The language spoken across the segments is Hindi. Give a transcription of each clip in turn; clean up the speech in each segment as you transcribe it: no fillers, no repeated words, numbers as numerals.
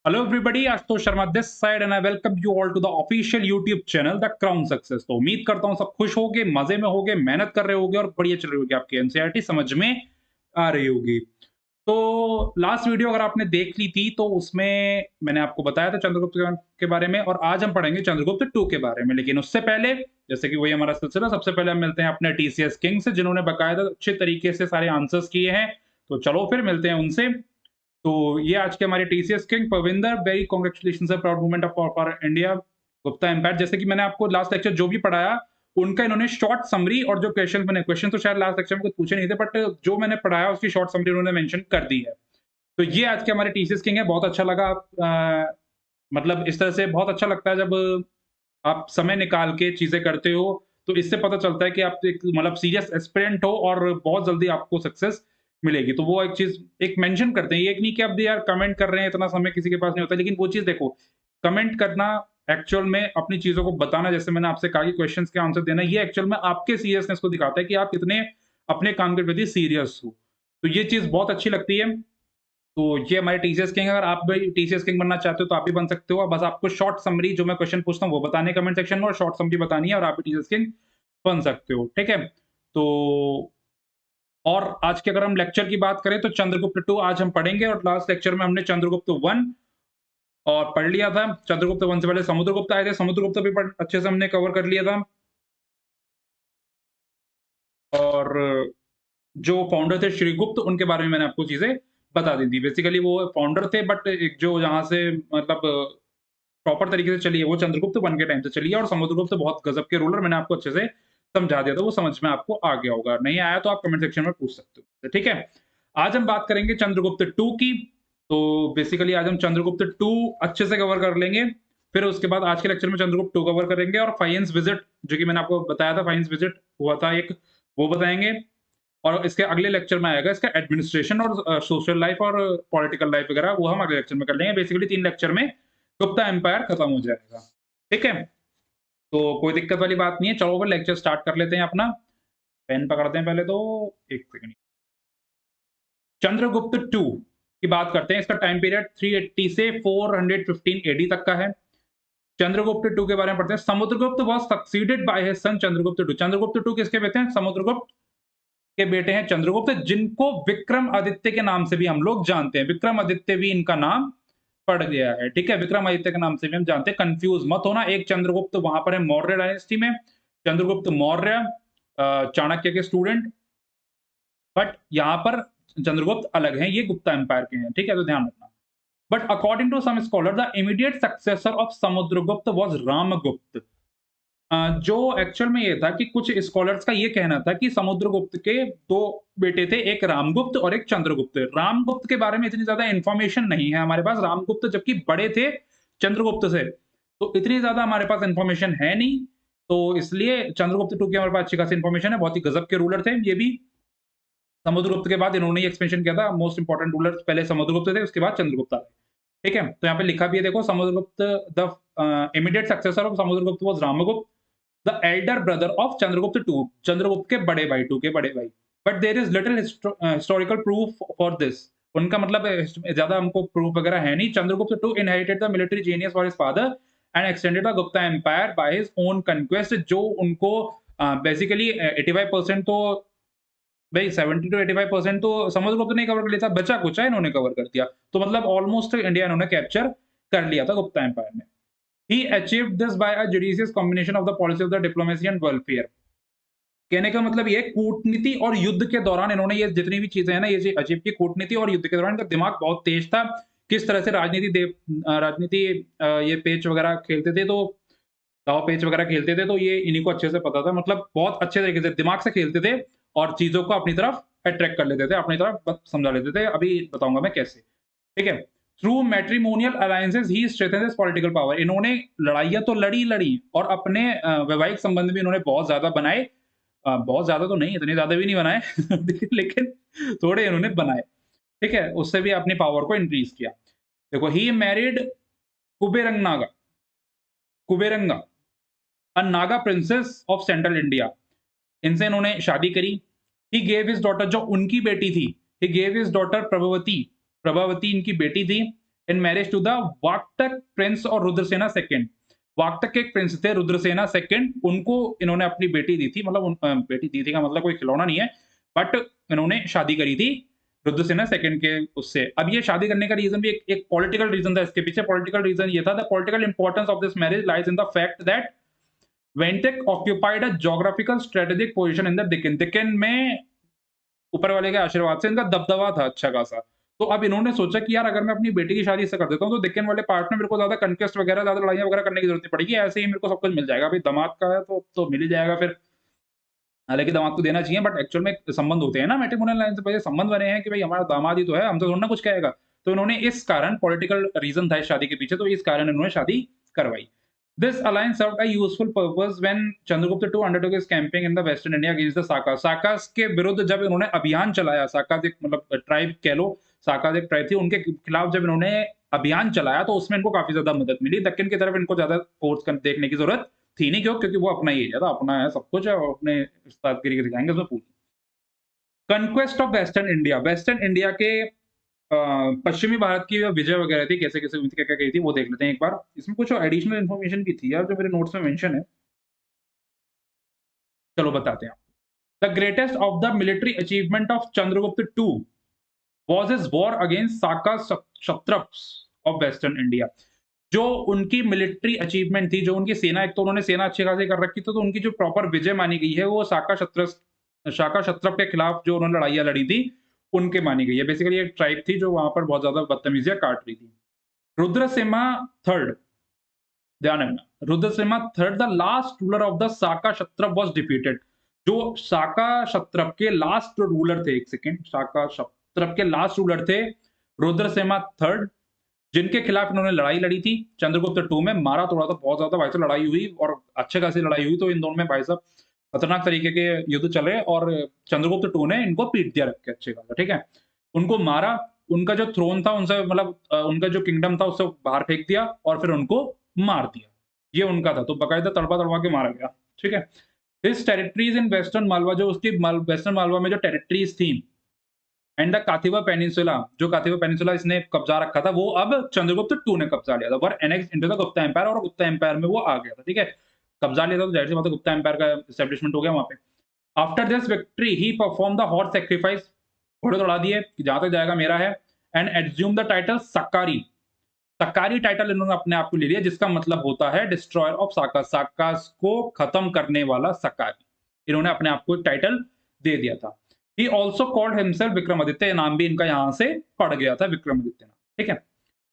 Hello everybody, Ashutosh Sharma this side and I welcome you all to the official YouTube channel the crown success. तो उम्मीद करता हूं सब खुश होगे, मजे में होगे, मेहनत कर रहे होगे और बढ़िया चल रही होगी, आपकी एनसीईआरटी समझ में आ रही होगी। तो लास्ट वीडियो अगर आपने देख ली थी तो उसमें मैंने आपको बताया था चंद्रगुप्त के बारे में, और आज हम पढ़ेंगे चंद्रगुप्त टू के बारे में। लेकिन उससे पहले, जैसे कि वही हमारा सिलसिला, सबसे पहले हम मिलते हैं अपने टीसीएस किंग से, जिन्होंने बकायदा अच्छे तरीके से सारे आंसर्स किए हैं। तो चलो फिर मिलते हैं उनसे। तो ये आज के हमारे TCS king Pavinder, very congratulations है, proud moment of for India, Gupta empire. जैसे कि मैंने आपको लास्ट लेक्चर जो भी पढ़ाया, उनका इन्होंने शॉर्ट समरी और जो क्वेश्चन तो शायद लास्ट लेक्चर में कुछ पूछे नहीं थे, बट जो मैंने पढ़ाया उसकी शॉर्ट समरी उन्होंने मेंशन कर दी है। तो ये आज के हमारे टीसीएस किंग है, बहुत अच्छा लगा। मतलब इस तरह से बहुत अच्छा लगता है जब आप समय निकाल के चीजें करते हो, तो इससे पता चलता है कि आप एक मतलब सीरियस एस्पिरेंट हो और बहुत जल्दी आपको सक्सेस मिलेगी। तो वो एक चीज़ एक मेंशन करते हैं, ये एक नहीं कि अब यार कमेंट कर रहे हैं, इतना समय किसी के पास नहीं होता। लेकिन वो चीज़ देखो, कमेंट करना एक्चुअल में अपनी चीज़ों को बताना, जैसे मैंने आपसे कहा कि क्वेश्चन्स के आंसर देना, ये एक्चुअल में आपके सीरियसनेस को दिखाता है कि आप कितने अपने काम के प्रति सीरियस हो। तो ये चीज़ बहुत अच्छी लगती है। तो ये हमारे टीसीएस किंग है। अगर आप भी टीसीएस किंग बनना चाहते हो तो आप भी बन सकते हो। बस आपको शॉर्ट समरी जो मैं क्वेश्चन पूछता हूँ वो बताने हैं कमेंट सेक्शन में, और शॉर्ट समरी बतानी है और आप भी टीसीएस किंग बन सकते हो। ठीक है? तो और आज के अगर हम लेक्चर की बात करें तो चंद्रगुप्त टू आज हम पढ़ेंगे, और लास्ट लेक्चर में हमने चंद्रगुप्त वन और पढ़ लिया था। चंद्रगुप्त वन से पहले समुद्रगुप्त आए थे, समुद्रगुप्त भी अच्छे से हमने कवर कर लिया था। और जो फाउंडर थे श्रीगुप्त, उनके बारे में मैंने आपको चीजें बता दी थी। बेसिकली वो फाउंडर थे, बट एक जो यहाँ से मतलब प्रॉपर तरीके से चली है वो चंद्रगुप्त वन के टाइम से चली है, और समुद्रगुप्त बहुत गजब के रूलर, मैंने आपको अच्छे से समझा दिया था, वो समझ में आपको आ गया होगा। नहीं आया तो आप कमेंट सेक्शन में पूछ सकते हो। ठीक है? आज हम बात करेंगे चंद्रगुप्त टू की। तो बेसिकली आज हम चंद्रगुप्त टू अच्छे से कवर कर लेंगे। फिर उसके बाद आज के लेक्चर में चंद्रगुप्त टू कवर करेंगे, और फाइनेंस विजिट जो कि मैंने आपको बताया था, फाइनेंस विजिट हुआ था एक, वो बताएंगे। और इसके अगले लेक्चर में आएगा इसका एडमिनिस्ट्रेशन और सोशल लाइफ और पॉलिटिकल लाइफ वगैरह, वो हम अगले लेक्चर में कर लेंगे। बेसिकली 3 लेक्चर में गुप्ता एम्पायर खत्म हो जाएगा। ठीक है? तो कोई दिक्कत वाली बात नहीं है। चलो फिर लेक्चर स्टार्ट कर लेते हैं अपना। पेन पकड़ते हैं पहले तो, 1 सेकंड। चंद्रगुप्त टू की बात करते हैं। इसका टाइम पीरियड 380 से 415 एडी तक का है। चंद्रगुप्त टू के बारे में पढ़ते हैं। Samudragupta was succeeded by his son Chandragupta two. Chandragupta two किसके बेटे हैं? समुद्रगुप्त के बेटे हैं चंद्रगुप्त, जिनको विक्रमादित्य के नाम से भी हम लोग जानते हैं। विक्रमादित्य भी इनका नाम पड़ गया है। ठीक है? विक्रमादित्य के नाम से भी हम जानते हैं, कंफ्यूज मत होना। एक चंद्रगुप्त वहां पर है मौर्य डायनेस्टी में, चंद्रगुप्त मौर्य चाणक्य के स्टूडेंट, बट यहाँ पर चंद्रगुप्त अलग हैं, ये गुप्ता एम्पायर के हैं। ठीक है? तो ध्यान रखना। But according to some scholar the immediate successor of Samudragupta was Ramgupta. जो एक्चुअल में ये था कि कुछ स्कॉलर्स का ये कहना था कि समुद्रगुप्त के 2 बेटे थे, एक रामगुप्त और एक चंद्रगुप्त। रामगुप्त के बारे में इतनी ज़्यादा इन्फॉर्मेशन नहीं है हमारे पास। रामगुप्त जबकि बड़े थे चंद्रगुप्त से, तो इतनी ज़्यादा हमारे पास इन्फॉर्मेशन है नहीं। तो इसलिए चंद्रगुप्त टू की हमारे पास अच्छी खासी इन्फॉर्मेशन है। बहुत ही गज़ब के रूलर थे ये भी। समुद्रगुप्त के बाद इन्होंने ही एक्सपेंशन किया था। मोस्ट इंपोर्टेंट रूलर्स पहले समुद्रगुप्त थे, उसके बाद चंद्रगुप्त आए। ठीक है? तो यहाँ पे लिखा भी है, देखो, Samudragupta the immediate successor of Samudragupta was Ramgupta, the elder brother of Chandragupta two, Chandragupta के बड़े भाई, टू के बड़े भाई। But there is little historical proof for this. उनका मतलब ज्यादा हमको प्रूफ वगैरह है नहीं। Chandragupta two inherited the military genius for his father and extended the Gupta empire by his own conquest. जो उनको बेसिकली 85% तो भाई, 70 टू 85% तो समुद्रगुप्त ने कवर कर लिया था, बचा कुचा इन्होंने कवर कर दिया। तो मतलब ऑलमोस्ट इंडिया इन्होंने कैप्चर कर लिया था गुप्ता एम्पायर ने। He achieved this by a judicious combination of the policy of the diplomacy and welfare। कहने का मतलब ये कूटनीति और युद्ध के दौरान इन्होंने ये जितनी भी चीजें हैं ना, ये अचीव की। कूटनीति और युद्ध के दौरान इनका दिमाग बहुत तेज था। किस तरह से राजनीति ये पेच वगैरह खेलते थे, तो दाव पेच वगैरह खेलते थे, तो ये इन्हीं को अच्छे से पता था। मतलब बहुत अच्छे तरीके से दिमाग से खेलते थे और चीजों को अपनी तरफ अट्रैक्ट कर लेते थे, अपनी तरफ समझा लेते थे। अभी बताऊंगा मैं कैसे। ठीक है? थ्रू मैट्रिमोनियल अलायंसेस ही स्ट्रेंथेंड हिज पॉलिटिकल पावर। इन्होंने लड़ाइयाँ तो लड़ी और अपने वैवाहिक संबंध भी इन्होंने बहुत ज़्यादा बनाए। बहुत ज़्यादा तो नहीं, इतने ज़्यादा भी नहीं बनाए लेकिन थोड़े इन्होंने बनाए। ठीक है? उससे भी अपनी पावर को इंक्रीज़ किया। देखो, he married Kuberangana, Kuberanga, a Naga princess of central India. इनसे इन्होंने शादी करी। ही गेव हिज डॉटर, जो उनकी बेटी थी, he gave his daughter Prabhavati, Prabhavati इनकी बेटी थी, in marriage to the Vakataka prince और रुद्रसेना सेकंड। वाक्टक के एक प्रिंस थे रुद्रसेना सेकंड, उनको इन्होंने अपनी बेटी दी थी, मतलब बेटी दी थी का मतलब कोई खिलौना नहीं है, बट इन्होंने शादी करी थी रुद्रसेना सेकंड के उससे। अब ये शादी करने का रीजन भी एक पॉलिटिकल रीजन था इसके पीछे। पॉलिटिकल रीजन ये था, the political importance of this marriage lies in the fact that Vakataka occupied a geographical strategic position in the Deccan. Deccan में ऊपर वाले के आशीर्वाद से इनका दबदबा था अच्छा खासा। तो अब इन्होंने सोचा कि यार अगर मैं अपनी बेटी की शादी इससे कर देता हूँ, तो डेक्कन वाले पार्ट में मेरे को ज़्यादा कन्क्वेस्ट वगैरह, ज़्यादा लड़ाइयाँ वगैरह करने की ज़रूरत नहीं पड़ेगी। ऐसे ही मेरे को सब कुछ मिल जाएगा। अभी दामाद का है तो मिल ही जाएगा फिर। हालाँकि दामाद को देना चाहिए, बट एक्चुअल में संबंध होते हैं ना मैट्रिमोनियल लाइन से पहले संबंध बने हैं कि भाई हमारा दामाद ही तो है, हमसे थोड़ी ना कुछ कहेगा। तो इन्होंने इस कारण पॉलिटिकल रीज़न था इस शादी के पीछे, तो इस कारण इन्होंने शादी करवाई। This alliance served a useful purpose when Chandragupta II undertook his campaign in the Western India against the Sakas. साकास के विरुद्ध जब इन्होंने अभियान चलाया, साकास एक मतलब ट्राइब कह लो, साकास एक ट्राइब थी, उनके खिलाफ जब इन्होंने अभियान चलाया तो उसमें इनको काफ़ी ज़्यादा मदद मिली। दक्कन की तरफ इनको ज़्यादा फ़ोर्स कर देखने की ज़रूरत थी नहीं, क्यों? क्योंकि वो अपना ही एरिया था, अपना है सब कुछ है और अपने उस्तादगिरी दिखाएँगे उसमें पूरी। Conquest of western India, western India के पश्चिमी भारत की विजय वगैरह थी, कैसे-कैसे हुई थी, क्या-क्या गई थी, वो देख लेते हैं एक बार। इसमें कुछ एडिशनल इन्फॉर्मेशन भी थी यार, जो मेरे नोट्स में मेंशन है। चलो बताते हैं। The greatest of the military achievement of Chandragupta two was his war against Saka Kshatraps of western India. जो उनकी मिलिट्री अचीवमेंट थी, जो उनकी सेना, एक तो उन्होंने सेना अच्छी खासी कर रखी थी, तो उनकी जो प्रॉपर विजय मानी गई है, वो शाका क्षत्रप के खिलाफ जो उन्होंने लड़ाइयाँ लड़ी थी, उनके मानी गई है। बेसिकली एक ट्राइब थी जो वहाँ पर बहुत ज़्यादा बदतमीजियाँ काट रही थी। रुद्रसिम्हा थर्ड, ध्यान रखना, Rudrasimha third the last ruler of the Saka Kshatrap was defeated. जो साका क्षत्रप के लास्ट रूलर थे, एक सेकंड, साका क्षत्रप के लास्ट रूलर थे रुद्रसिम्हा थर्ड, जिनके खिलाफ इन्होंने लड़ाई लड़ी थी चंद्रगुप्त टू में, मारा तोड़ा था बहुत ज्यादा भाई साहब, लड़ाई हुई और अच्छे खासी लड़ाई हुई। तो इन दोनों में भाई साहब खतरनाक तरीके के युद्ध चले और चंद्रगुप्त टू ने इनको पीट दिया रख के अच्छे खासा, ठीक है। उनको मारा, उनका जो थ्रोन था उनसे मतलब उनका जो किंगडम था उससे बाहर फेंक दिया और फिर उनको मार दिया। ये उनका था, तो बकायदा तड़पा-तड़पा के मारा गया, ठीक है। His territories in western Malwa, जो उसकी वेस्टर्न मालवा में जो टेरिटरीज़ थी एंड द काथिवा पेनिनसुला, जो काथिवा पेनिनसुला इसने कब्जा रखा था, वो अब चंद्रगुप्त टू ने कब्जा लिया था। Were annexed into the Gupta empire, और गुप्ता एम्पायर में वो आ गया था, ठीक है। कब्जा लिया था तो जाहिर सी बात है गुप्ता एम्पायर का एस्टेब्लिशमेंट हो गया वहाँ पे। After this victory he perform the horse sacrifice, घोड़े दौड़ा दिए कि जहाँ तक जाएगा मेरा है, and assume the title सक्कारी। सक्कारी title इन्होंने अपने आप को ले लिया, जिसका मतलब होता है डिस्ट्रॉयर ऑफ साकास, साकास को खत्म करने वाला सक्कारी। इन्होंने अपने आप को एक टाइटल दे दिया था। He also called himself Vikramaditya, नाम भी इनका यहाँ से पड़ गया था, विक्रमादित्य नाम, ठीक है।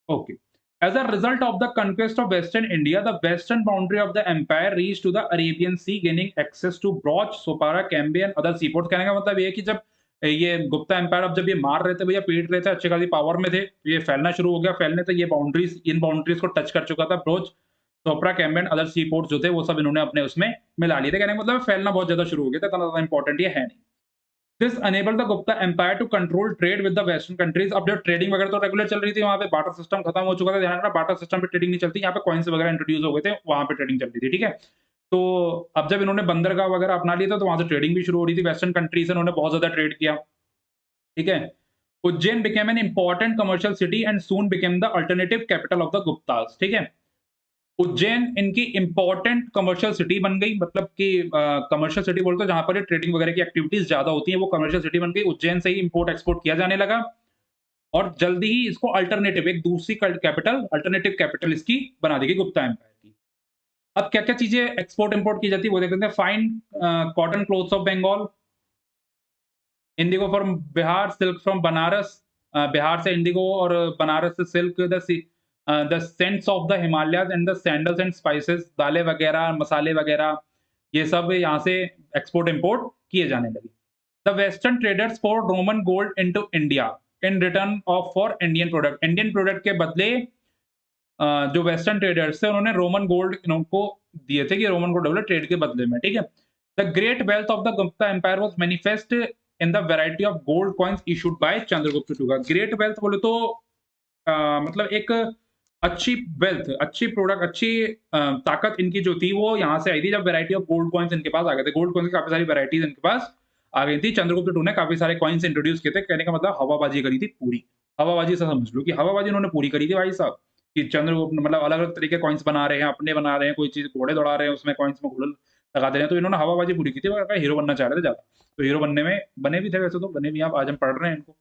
Okay. As a result of the conquest of Western India, the western boundary of the empire reached to the Arabian Sea, gaining access to Broch, Sopara, Cambay and other seaports। कहने का मतलब ये है कि जब ये गुप्ता एम्पायर, अब जब ये मार रहे थे भैया, पीट रहे थे, अच्छी खासी पावर में थे, तो ये फैलना शुरू हो गया। फैलने तक ये बाउंड्रीज, इन बाउंड्रीज को टच कर चुका था। Broach, Sopara, Cambay and other सीपोर्ट्स जो थे, वो सब इन्होंने अपने उसमें मिला लिए थे। कहने का मतलब फैलना बहुत ज्यादा शुरू हो गया था, इतना ज्यादा इंपॉर्टेंट ये है नहीं। This enabled the Gupta empire to control trade with the western countries. अब जो ट्रेडिंग वगैरह तो रेगुलर चल रही थी, वहाँ पे बार्टर सिस्टम खत्म हो चुका था। ध्यान रखना, बार्टर सिस्टम पे ट्रेडिंग नहीं चलती, यहाँ पे कॉइन्स वगैरह इंट्रोड्यूस हो गए थे, वहाँ पे ट्रेडिंग चल रही थी, ठीक है। तो अब जब इन्होंने बंदरगाह वगैरह अपना लिया था, तो वहां से ट्रेडिंग भी शुरू हो रही थी। वेस्टर्न कंट्री से इन्होंने बहुत ज्यादा ट्रेड किया, ठीक है। Ujjain became an important commercial city and soon became the alternative capital of the Guptas, ठीक है। उज्जैन इनकी इंपॉर्टेंट कमर्शियल सिटी बन गई, मतलब कि कमर्शियल सिटी बोलते हैं जहां पर ट्रेडिंग वगैरह की एक्टिविटीज ज्यादा होती हैं, वो कमर्शियल सिटी बन गई। उज्जैन से ही इंपोर्ट एक्सपोर्ट किया जाने लगा और जल्दी ही इसको अल्टरनेटिव, एक दूसरी कैपिटल, अल्टरनेटिव कैपिटल इसकी बना देगी गुप्ता एम्पायर की। अब क्या क्या चीजें एक्सपोर्ट इंपोर्ट की जाती है वो देख लेते हैं। Fine cotton clothes of Bengal, indigo from Bihar, silk from Banaras, Bihar से इंडिगो और बनारस से silk, the scents of the Himalayas and the sandals and spices, दालें वगैरह, मसाले वगैरह, ये सब यहाँ से एक्सपोर्ट इंपोर्ट किए जाने लगे। The western traders for Roman gold into India in return of for Indian product. Indian product के बदले जो वेस्टर्न ट्रेडर्स थे उन्होंने रोमन गोल्ड इनको दिए थे कि रोमन गोल्ड डबल ट्रेड के बदले में, ठीक है। The great wealth of the Gupta empire was manifest in the variety of gold coins issued by Chandragupta two. Great wealth बोले तो मतलब एक अच्छी वेल्थ, अच्छी प्रोडक्ट, अच्छी ताकत इनकी जो थी वो यहाँ से आई थी जब वैरायटी ऑफ गोल्ड कॉइन्स इनके पास आ गए थे। गोल्ड कॉइन्स की काफी सारी वैरायटीज इनके पास आ गई थी। चंद्रगुप्त टू ने काफी सारे कॉइन्स इंट्रोड्यूस किए थे, कहने का मतलब हवाबाजी करी थी पूरी। हवाबाजी से समझ लो कि हवाबाजी उन्होंने पूरी करी थी भाई साहब, कि चंद्रगुप्त मतलब अलग-अलग तरीके कॉइन्स बना रहे हैं, अपने बना रहे हैं, कोई चीज़ घोड़े दौड़ा रहे हैं, उसमें कॉइन्स में घोड़े लगा दे रहे हैं, तो इन्होंने हवाबाजी पूरी की थी, वो हीरो बनना चाह रहे थे ज़्यादा। तो हीरो बनने में बने भी थे वैसे तो, बने भी हैं, आज हम पढ़ रहे हैं इनको।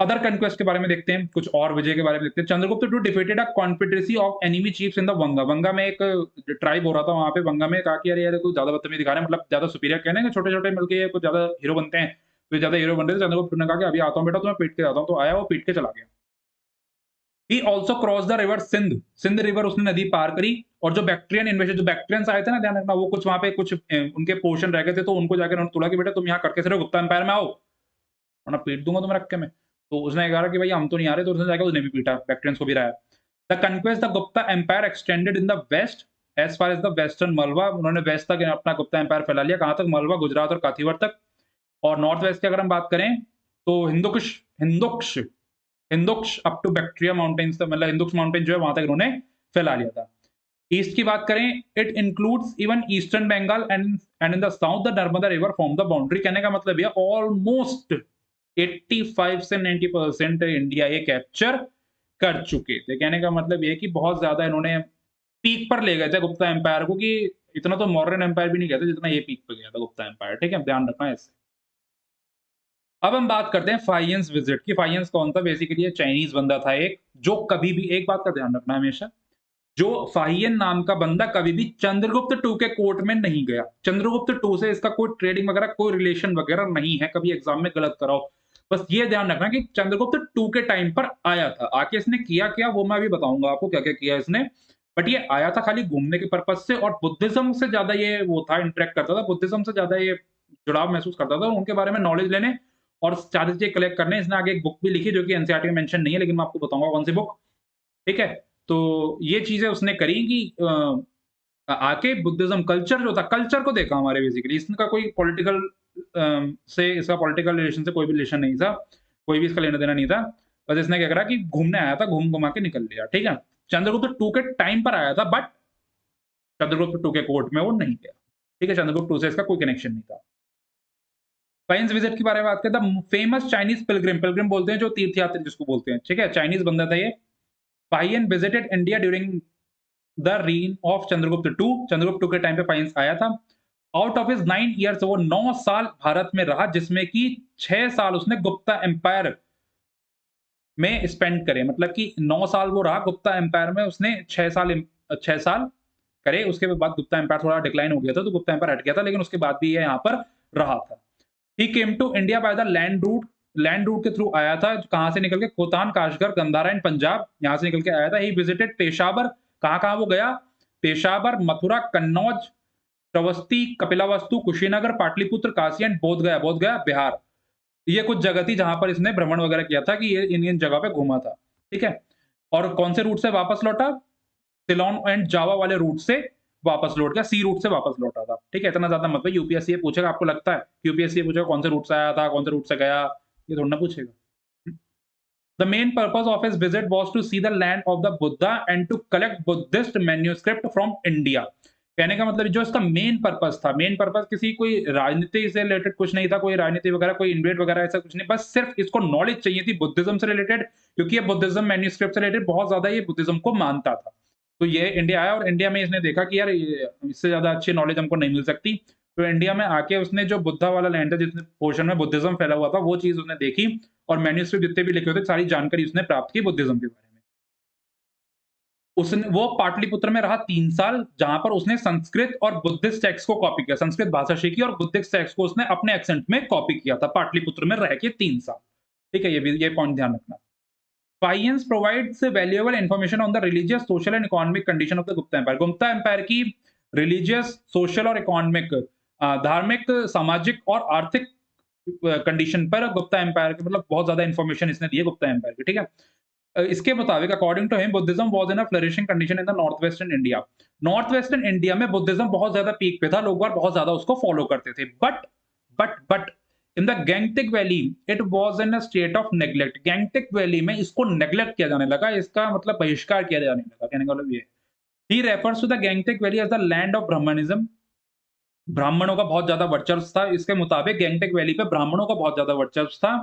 अदर कन्क्वेस्ट के बारे में देखते हैं, कुछ और विजय के बारे में देखते हैं। Chandragupta two defeated a confederacy of enemy chiefs in the Vanga. Vanga में एक ट्राइब हो रहा था वहाँ पे, वंगा में कहा कि यार ये कुछ ज़्यादा बदतमीज़ी दिखा रहे हैं, मतलब ज़्यादा सुपीरियर कहने हैं, छोटे-छोटे मिलके ये कुछ ज़्यादा हीरो बनते हैं। तो ये ज़्यादा हीरो बन रहे थे, चंद्रगुप्त ने कहा कि अभी आता हूँ बेटा, तुम्हें पीट के जाता हूँ। तो आया वो पीट के चला गया। He also cross the river Sindh. Sindh river उसने नदी पार करी, और जो बैक्ट्रियन इन्वेशन, जो बैक्ट्रियंस आए थे ना, ध्यान रखना, वो कुछ वहाँ पे कुछ उनके पोर्शन रह गए थे, तो उनको जाकर उन्होंने तुला कि बेटा तुम यहाँ करके सिर्फ गुप्ता एम्पायर में आओ, वरना पीट दूँगा तुम्हें रख के मैं। तो उसने कहा कि भाई हम तो नहीं आ रहे, तो उसने जाके उसने भी पीटा, बैक्ट्रियंस को भी रहा। The conquest the Gupta empire extended in the west as far as the western Malwa. उन्होंने वेस्ट तक अपना गुप्ता एम्पायर फैला लिया, कहाँ तक? मलवा, गुजरात और काथीवर तक। और नॉर्थ वेस्ट की अगर हम बात करें, तो Hindu Kush Hindu Kush up to Bactria mountains तक, मतलब हिंदुक्श माउंटेन जो है वहाँ तक इन्होंने फैला लिया था। ईस्ट की बात करें, it includes even eastern Bengal and in the south the Narmada river form the boundary. कहने का मतलब ये ऑलमोस्ट 85 से 90% इंडिया ये कैप्चर कर चुके थे। कहने का मतलब ये कि बहुत ज़्यादा इन्होंने पीक पर ले गए थे गुप्ता एम्पायर को, कि इतना तो मौर्यन एम्पायर भी नहीं कहते जितना ये पीक पे गया था गुप्ता एम्पायर। ठीक है? ध्यान रखना है इससे। अब हम बात करते हैं फाइयंस विजिट की। फाइयंस कौन था? बेसिकली ये चाइनीज़ बंदा था एक, जो कभी भी एक बात का ध्यान रखना हमेशा, जो फाहियन नाम का बंदा कभी भी चंद्रगुप्त टू के कोर्ट में नहीं गया। चंद्रगुप्त टू से इसका कोई ट्रेडिंग वगैरह, कोई रिलेशन वगैरह नहीं है, कभी एग्जाम में गलत कराओ। बस ये ध्यान रखना कि चंद्रगुप्त टू के टाइम पर आया था, आके इसने किया क्या वो मैं अभी बताऊंगा आपको क्या क्या किया इसने। बट ये आया था खाली घूमने के पर्पज से, और बुद्धिज्म से ज्यादा ये वो था, इंटरेक्ट करता था, बुद्धिज्म से ज्यादा ये जुड़ाव महसूस करता था, उनके बारे में नॉलेज लेने और सारी चीजें कलेक्ट करने। इसने आगे एक बुक भी लिखी जो कि एनसीईआरटी में मेंशन नहीं है, लेकिन मैं आपको बताऊंगा कौन सी बुक। ठीक है? तो ये चीज़ें उसने करी कि आके बुद्धिज़्म कल्चर जो था, कल्चर को देखा हमारे बेसिकली। इसका कोई पॉलिटिकल से इसका पॉलिटिकल रिलेशन से कोई भी रिलेशन नहीं था, कोई भी इसका लेना-देना नहीं था। बस इसने क्या करा कि घूमने आया था, घूम-घुमा के निकल लिया, ठीक है? चंद्रगुप्त टू के टाइम पर आया था, बट चंद्रगुप्त टू के कोर्ट में वो नहीं गया, ठीक है? चंद्रगुप्त टू से इसका कोई कनेक्शन नहीं था। फाइन्स विजिट के बारे में बात करें, the famous Chinese Pilgrim, Pilgrim बोलते हैं जो तीर्थयात्री जिसको बोलते हैं, ठीक है? चाइनीज़ बंदा था ये। Fahien visited India during the reign of Chandragupta two. Chandragupta two के टाइम पे फाइन्स आया था। आउट ऑफ हिज 9 इयर्स वो 9 साल भारत में रहा, जिसमें कि 6 साल उसने गुप्ता एम्पायर में स्पेंड करे। मतलब कि 9 साल वो रहा गुप्ता एम्पायर में, उसने 6 साल करे। उसके बाद गुप्ता एम्पायर थोड़ा डिक्लाइन हो गया था, तो गुप्ता एम्पायर हट गया था, लेकिन उसके बाद भी ये यहाँ पर रहा था। He came to India by the land route के थ्रू आया था। कहाँ से निकल के? Khotan, Kashgar, Gandhara and Punjab, यहाँ से निकल के आया था। He visited Peshawar. कहाँ-कहाँ वो गया? पेशावर, मथुरा, कन्नौज, श्रावस्ती, कपिलावस्तु, कुशीनगर, पाटलिपुत्र, काशी एंड बोधगया। बोधगया बिहार। ये कुछ जगह थी जहाँ पर इसने भ्रमण वगैरह किया था, कि ये इन जगह पे घूमा था। ठीक है? और कौन से रूट से वापस लौटा? सिलोन एंड जावा वाले रूट से वापस लौट गया, सी रूट से वापस लौटा था। ठीक है? इतना ज़्यादा मत भाई, यूपीएससी ये पूछेगा, आपको लगता है यूपीएससी ये पूछेगा कौन से रूट से आया था, कौन से रूट से गया? ये थोड़ी ना पूछेगा। The main purpose of his visit was to see the land of the Buddha and to collect Buddhist manuscript from India। कहने का मतलब जो इसका मेन पर्पस था, मेन पर्पस किसी कोई राजनीति से रिलेटेड कुछ नहीं था, कोई राजनीति वगैरह, कोई इन्वेट वगैरह ऐसा कुछ नहीं, बस सिर्फ इसको नॉलेज चाहिए थी बुद्धिज्म से रिलेटेड, क्योंकि ये बुद्धिज्म मैन्यूस्क्रिप्ट से रिलेटेड बहुत ज्यादा ये बुद्धिज्म को मानता था। तो ये इंडिया आया, और इंडिया में इसने देखा कि यार इससे ज्यादा अच्छी नॉलेज हमको नहीं मिल सकती। तो इंडिया में आके उसने जो बुद्धा वाला लैंड है, जिस पोर्शन में बुद्धिज्म फैला हुआ था, वो चीज उसने देखी, और मैन्यूस्क्रिप्ट जितने भी लिखे होते सारी जानकारी उसने प्राप्त की बुद्धिज्म के बारे में। उसने वो पाटलिपुत्र में रहा 3 साल, जहां पर उसने संस्कृत और बुद्धिस्ट टेक्स्ट को कॉपी किया, संस्कृत भाषा सीखी और बुद्धिस्ट टेक्स्ट को उसने अपने एक्सेंट में कॉपी किया था, पाटलिपुत्र में रह के 3 साल। ठीक है? ये पॉइंट ध्यान रखना। Science provides valuable information on the religious, social and economic condition of the Gupta Empire। Gupta empire की रिलीजियस, सोशल और इकोनॉमिक, धार्मिक, सामाजिक और आर्थिक कंडीशन पर गुप्ता एम्पायर के मतलब बहुत ज्यादा इंफॉर्मेशन इसने दी है गुप्ता एम्पायर की। ठीक है? इसके मुताबिक according to him Buddhism was in a flourishing condition in the north western India. North western India में बुद्धिज्म बहुत ज्यादा पीक पे था, लोग बार बहुत ज्यादा उसको फॉलो करते थे। But in the Gangetic valley it was in a state of neglect. Gangetic valley में इसको नेग्लेक्ट किया जाने लगा, इसका मतलब बहिष्कार किया जाने लगा। कहने का मतलब ये he refers to the Gangetic valley as the land of Brahmanism. ब्राह्मणों का बहुत ज्यादा वर्चस्व था। इसके मुताबिक गैंगटेक वैली पे ब्राह्मणों का बहुत ज्यादा वर्चस्व था।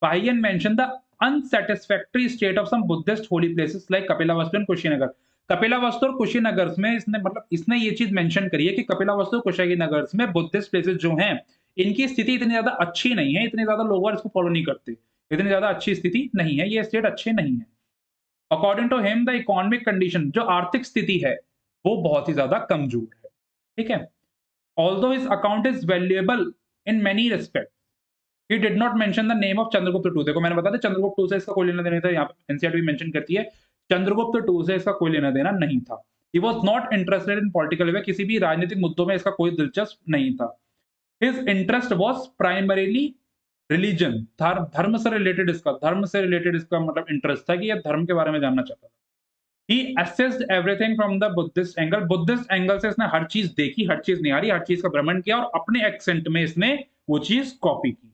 Fahien mention the unsatisfactory state of some Buddhist holy places like Kapilavastu and Kushinagar. Kapilavastu और कुशीनगर में इसने मतलब इसने ये चीज मेंशन करी है कि कपिलावस्तु और कुशीनगर में बुद्धिस्ट प्लेसेस जो हैं इनकी स्थिति इतनी ज्यादा अच्छी नहीं है, इतने ज्यादा लोग इसको फॉलो नहीं करते, इतनी ज्यादा अच्छी स्थिति नहीं है, ये स्टेट अच्छे नहीं है। According to him the economic condition, जो आर्थिक स्थिति है वो बहुत ही ज्यादा कमजोर है। ठीक है, although his account is valuable in many respect, he did not mention the name of Chandragupta two. देखो मैंने बताया चंद्रगुप्त टू से इसका कोई लेना देना था, यहाँ पे एनसीईआरटी भी मेंशन करती है चंद्रगुप्त टू से इसका कोई लेना देना नहीं था। He was not interested in political way, किसी भी राजनीतिक मुद्दों में इसका कोई दिलचस्प नहीं था। His interest was primarily religion, धर्म से रिलेटेड इसका मतलब इंटरेस्ट था कि ये धर्म के बारे में जानना चाहता था। He assessed everything from the Buddhist angle, Buddhist angle से इसने हर चीज देखी, हर चीज निहारी, हर चीज का भ्रमण किया और अपने एक्सेंट में इसने वो चीज कॉपी की।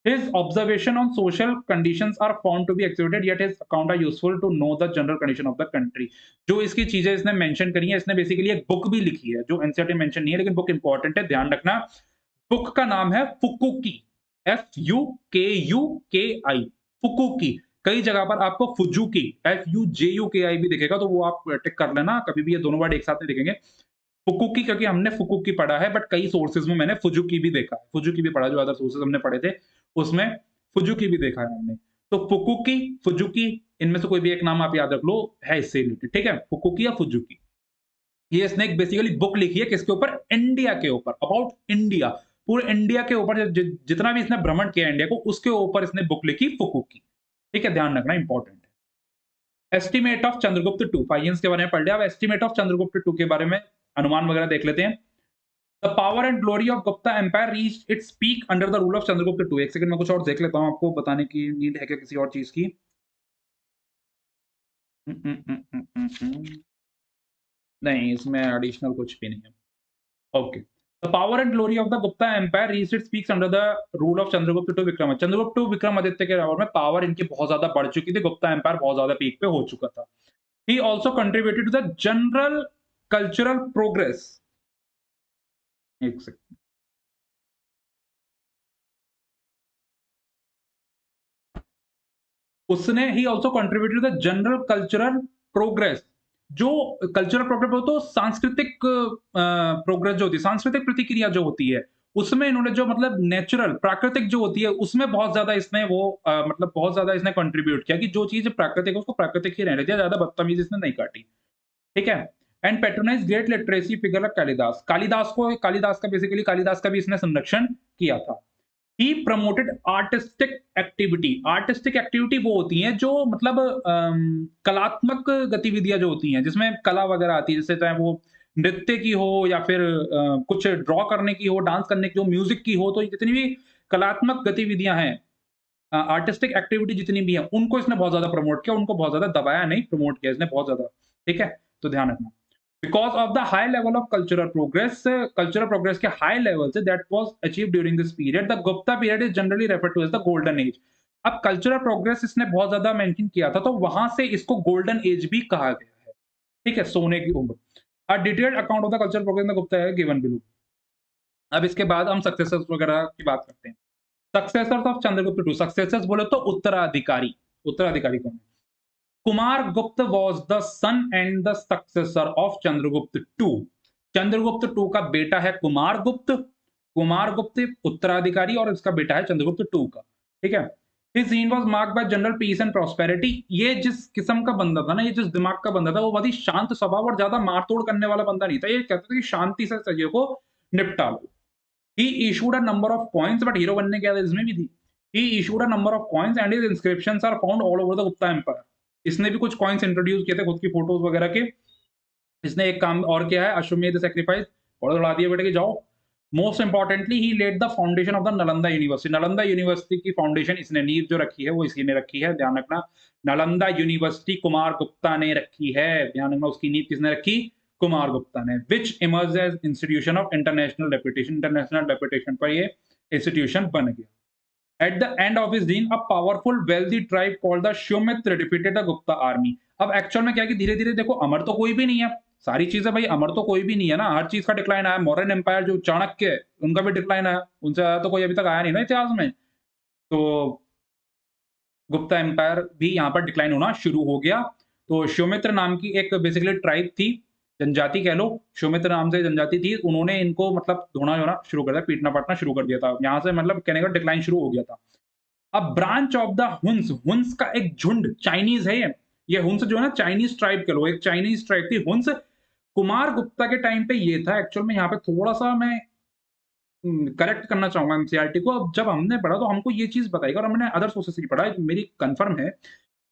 His observation on social conditions are found to be exhibited, yet his account are useful to know the general condition of the country। जो इसकी चीजें इसने मेंशन करी है, इसने बेसिकली एक बुक भी लिखी है जो एनसीईआरटी मेंशन नहीं है, लेकिन बुक इंपॉर्टेंट है, ध्यान रखना। बुक का नाम है फुकुकी, FUKUKI, फुकुकी। कई जगह पर आपको फुजुकी, FUJUKI भी दिखेगा, तो वो आप टिक कर लेना, कभी भी ये दोनों वर्ड एक साथ नहीं दिखेंगे। फुकुकी क्योंकि हमने फुकुकी पढ़ा है, बट कई सोर्सेज में मैंने फुजुकी भी देखा है, फुजुकी भी पढ़ा, जो अदर सोर्सेज हमने पढ़े थे उसमें फुजुकी भी देखा है हमने। तो फुकुकी, फुजुकी, इनमें से कोई भी एक नाम आप याद रख लो, है इससे रिलेटेड। ठीक है, फुकुकी या फुजुकी। ये इसने एक बेसिकली बुक लिखी है किसके ऊपर? इंडिया के ऊपर, अबाउट इंडिया, पूरे इंडिया के ऊपर जितना भी इसने भ्रमण किया इंडिया को, उसके ऊपर इसने बुक लिखी फुकुकी। ठीक है, ध्यान रखना, इंपॉर्टेंट है। एस्टिमेट ऑफ चंद्रगुप्त टू, पाइयंस के बारे में पढ़ लिया, अब एस्टिमेट ऑफ चंद्रगुप्त टू के बारे में अनुमान वगैरह देख लेते हैं। The power and glory of Gupta empire reached its peak under the rule of Chandragupta two. एक सेकंड में कुछ और देख लेता हूं, आपको बताने की नीड है क्या किसी और चीज की? नहीं, इसमें एडिशनल कुछ भी नहीं है। Okay, the power and glory of the Gupta empire reached its peaks under the rule of Chandragupta two Vikram. Chandragupta two Vikramaditya के दौर में पावर इनकी बहुत ज्यादा बढ़ चुकी थी, गुप्ता एम्पायर बहुत ज्यादा पीक पे हो चुका था। He also contributed to the general cultural progress। एक सेकंड, उसने he also contributed to the general cultural progress. जो कल्चरल प्रोग्रेस हो तो सांस्कृतिक प्रोग्रेस जो होती है, सांस्कृतिक प्रतिक्रिया जो होती है, उसमें इन्होंने जो मतलब नेचुरल प्राकृतिक जो होती है उसमें बहुत ज्यादा इसने वो मतलब बहुत ज्यादा इसने कंट्रीब्यूट किया कि जो चीज प्राकृतिक है उसको प्राकृतिक ही रहने दिया, ज्यादा बदतमीजी इसने नहीं काटी। ठीक है, and patronise great literacy figure like Kalidas. Kalidas का बेसिकली कालिदास का भी इसने संरक्षण किया था। He promoted artistic activity. Artistic activity वो होती हैं जो मतलब कलात्मक गतिविधियां जो होती हैं जिसमें कला वगैरह आती है, जैसे चाहे वो नृत्य की हो या फिर कुछ ड्रॉ करने की हो, डांस करने की हो, म्यूजिक की हो, तो जितनी भी कलात्मक गतिविधियां हैं, आर्टिस्टिक एक्टिविटी जितनी भी है, उनको इसने बहुत ज्यादा प्रमोट किया, उनको बहुत ज्यादा दबाया नहीं, प्रमोट किया इसने बहुत ज्यादा। ठीक है, तो ध्यान रखना। Because of the high level of cultural progress के high level से that was achieved during this period, the Gupta period is generally referred to as the golden age। अब कल्चरल प्रोग्रेस इसने बहुत ज्यादा मेंशन किया था, तो वहां से इसको गोल्डन एज भी कहा गया है। ठीक है, सोने की उम्र। A detailed account of the cultural progress in the Gupta है गिवन बिलो। अब इसके बाद हम सक्सेसर्स वगैरह की बात करते हैं। Successors of Chandragupta two, successors बोले तो उत्तराधिकारी, उत्तराधिकारी कौन है? कुमार गुप्त was the son and the successor of Chandragupta two. Chandragupta two का बेटा है कुमार गुप्त, कुमार गुप्त उत्तराधिकारी और इसका बेटा है चंद्रगुप्त टू का। ठीक है, His reign was marked by general peace and prosperity। ये जिस किस्म का बंदा था ना, ये जिस दिमाग का बंदा था, वो बहुत ही शांत स्वभाव और ज्यादा मारतोड़ करने वाला बंदा नहीं था। ये कहता था कि शांति से चीजों को निपटा लो। He issued a number of coins, but hero बनने के बाद इसमें भी थी। He issued a number of coins and his inscriptions are found all over the Gupta Empire। इसने भी कुछ कॉइन्स इंट्रोड्यूस किए थे खुद की फोटोज वगैरह के। इसने एक काम और किया है, अश्वमेध सैक्रिफाइस, और उड़ा दिया बेटे कि जाओ। Most importantly he laid the foundation of the Nalanda university. Nalanda university की फाउंडेशन इसने, नींव जो रखी है वो इसी ने रखी है, ध्यान रखना। नालंदा यूनिवर्सिटी कुमार गुप्ता ने रखी है, ध्यान रखना, उसकी नींव किसने रखी? कुमार गुप्ता ने। Which emerge as institution of international reputation, international reputation पर ये इंस्टीट्यूशन बन गया। At the end of his reign, a powerful, wealthy tribe called the Shumitra defeated the Gupta army। अब एक्चुअल में क्या है कि धीरे धीरे देखो, अमर तो कोई भी नहीं है, सारी चीजें भाई अमर तो कोई भी नहीं है ना, हर चीज का डिक्लाइन आया। मौर्यन एम्पायर जो चाणक्य है उनका भी डिक्लाइन आया, उनसे तो कोई अभी तक आया नहीं ना इतिहास में। तो गुप्ता एम्पायर भी यहाँ पर डिक्लाइन होना शुरू हो गया। तो शौमित्र नाम की एक बेसिकली ट्राइब थी, जनजाति कह लो, शौमित्र नाम से जनजाति थी, उन्होंने इनको मतलब धोना-धोना शुरू कर दिया, पीटना-पाटना शुरू कर दिया था। यहाँ से मतलब कहने का डिक्लाइन शुरू हो गया था। अब branch of the Hund's, Hund's का एक झुंड, चाइनीज़ है ये। ये हुन्स जो है ना चाइनीज़ ट्राइब कह लो, एक चाइनीज़ ट्राइब थी हुन्स। कुमार गुप्ता के टाइम पे ये था एक्चुअल में, यहाँ पे थोड़ा-सा मैं करेक्ट करना चाहूँगा एनसीईआरटी को। अब जब हमने पढ़ा तो हमको ये चीज़ बताई और हमने अदर सोर्सेस से भी पढ़ा है, मेरी कन्फर्म है।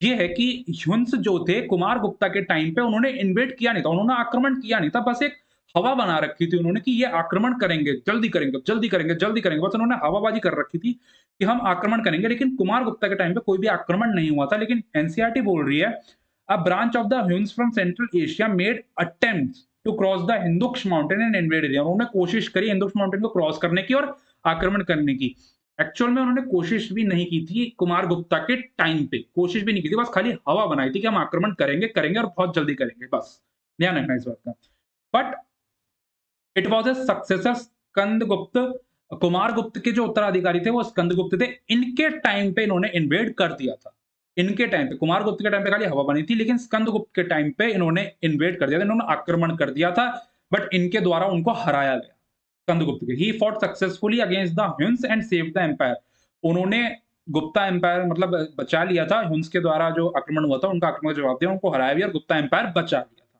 ये है कि ह्युन्स जो थे कुमार गुप्ता के टाइम पे उन्होंने इन्वेड किया नहीं था, उन्होंने आक्रमण किया नहीं था, बस एक हवा बना रखी थी उन्होंने कि ये आक्रमण करेंगे, जल्दी करेंगे, जल्दी करेंगे, जल्दी करेंगे। बस उन्होंने हवाबाजी कर रखी थी कि हम आक्रमण करेंगे, लेकिन कुमार गुप्ता के टाइम पे कोई भी आक्रमण नहीं हुआ था। लेकिन एनसीईआरटी बोल रही है, a branch of the Huns from central Asia made attempts to cross the Hindukush mountain and invade area. उन्होंने कोशिश करी हिंदुक्श माउंटेन को क्रॉस करने की और आक्रमण करने की। एक्चुअल में उन्होंने कोशिश भी नहीं की थी कुमार गुप्ता के टाइम पे, कोशिश भी नहीं की थी, बस खाली हवा बनाई थी कि हम आक्रमण करेंगे, करेंगे और बहुत जल्दी करेंगे बस। ध्यान रखना इस बात का। But it was a successor Skandagupta, Kumar गुप्त के जो उत्तराधिकारी थे वो स्कंदगुप्त थे। इनके टाइम पे इन्होंने इन्वेड कर दिया था। इनके टाइम पे, कुमार गुप्त के टाइम पे खाली हवा बनी थी, लेकिन स्कंदगुप्त के टाइम पे इन्होंने इन्वेड कर दिया था, इन्होंने आक्रमण कर दिया था, बट इनके द्वारा उनको हराया गया। स्कंदगुप्त के, he fought successfully against the Huns and saved the empire. उन्होंने गुप्ता एम्पायर मतलब बचा लिया था, ह्युन्स के द्वारा जो आक्रमण हुआ था, उनका आक्रमण का जवाब दिया, उनको हराया भी और गुप्ता एम्पायर बचा लिया था।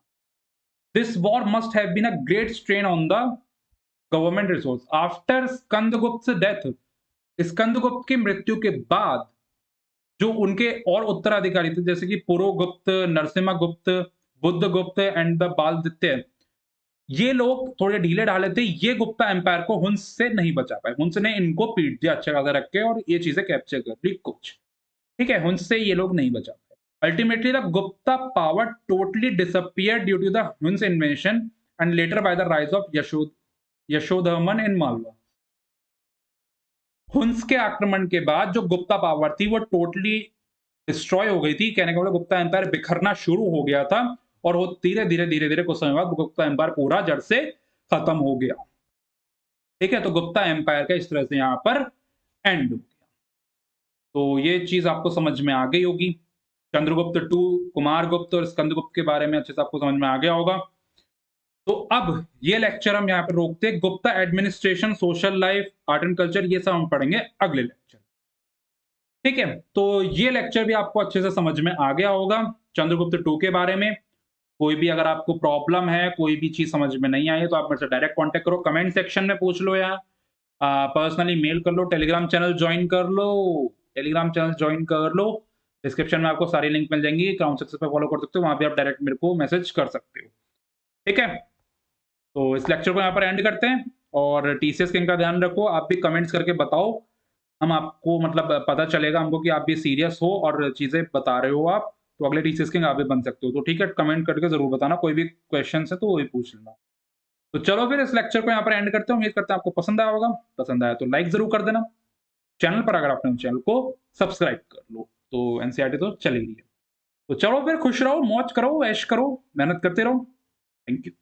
This war must have been a great strain on the government resource after Skandagupta death. Skandagupta की मृत्यु के बाद जो उनके और उत्तराधिकारी थे जैसे कि पुरोगुप्त, नरसिम्हगुप्त, बुद्धगुप्त एंड द बालदित्य, ये लोग थोड़े ढीले-ढाले थे, ये गुप्ता एम्पायर को हुन्स से नहीं बचा पाए। हुन्स ने इनको पीट दिया अच्छा खासा रख के और ये चीज़ें कैप्चर कर ली कुछ। ठीक है? हुन्स से ये लोग नहीं बचा पाए। Ultimately the Gupta power totally disappeared due to the Huns invasion and later by the rise of Yashodharman in Malwa. Huns के आक्रमण के बाद जो गुप्ता पावर थी वो टोटली डिस्ट्रॉय हो गई थी। कहने का मतलब गुप्ता एम्पायर बिखरना शुरू हो गया था और वो धीरे-धीरे, धीरे-धीरे कुछ समय बाद गुप्ता एम्पायर पूरा जड़ से खत्म हो गया। ठीक है? तो गुप्ता एम्पायर का इस तरह से यहाँ पर एंड हो गया। तो ये चीज़ आपको समझ में आ गई होगी। चंद्रगुप्त टू, कुमारगुप्त और स्कंदगुप्त के बारे में अच्छे से आपको समझ में आ गया होगा। तो अब ये लेक्चर हम यहाँ पे रोकते हैं। Gupta administration, social life, art and culture ये सब हम पढ़ेंगे अगले लेक्चर। ठीक है? तो ये लेक्चर भी आपको अच्छे से समझ में आ गया होगा चंद्रगुप्त टू के बारे में। कोई भी अगर आपको प्रॉब्लम है, कोई भी चीज़ समझ में नहीं आई है, तो आप मेरे से डायरेक्ट कॉन्टैक्ट करो, कमेंट सेक्शन में पूछ लो या पर्सनली मेल कर लो, टेलीग्राम चैनल जॉइन कर लो, टेलीग्राम चैनल जॉइन कर लो। डिस्क्रिप्शन में आपको सारी लिंक मिल जाएँगी, क्राउन सक्सेस पे फॉलो कर सकते हो, वहाँ पे आप डायरेक्ट मेरे को मैसेज कर सकते हो। ठीक है? तो इस लेक्चर को यहाँ पर एंड करते हैं और टीसीएस किंग का ध्यान रखो, आप भी कमेंट्स करके बताओ, हम आपको मतलब पता चलेगा हमको कि आप भी सीरियस हो और चीज़ें बता रहे हो आप, तो अगले टीसीएस किंग आप भी बन सकते हो। तो ठीक है, कमेंट करके ज़रूर बताना, कोई भी क्वेश्चन्स है तो वो भी पूछ लेना। तो चलो फिर इस लेक्चर को यहाँ पर एंड करते हैं, उम्मीद करते हैं आपको पसंद आया होगा, पसंद आया तो लाइक ज़रूर कर देना, चैनल पर अगर आपने चैनल को सब्सक्राइब कर लो, तो एनसीईआरटी तो चल ही रही है। तो चलो फिर खुश रहो, मौज करो, ऐश करो, मेहनत करते रहो। Thank you.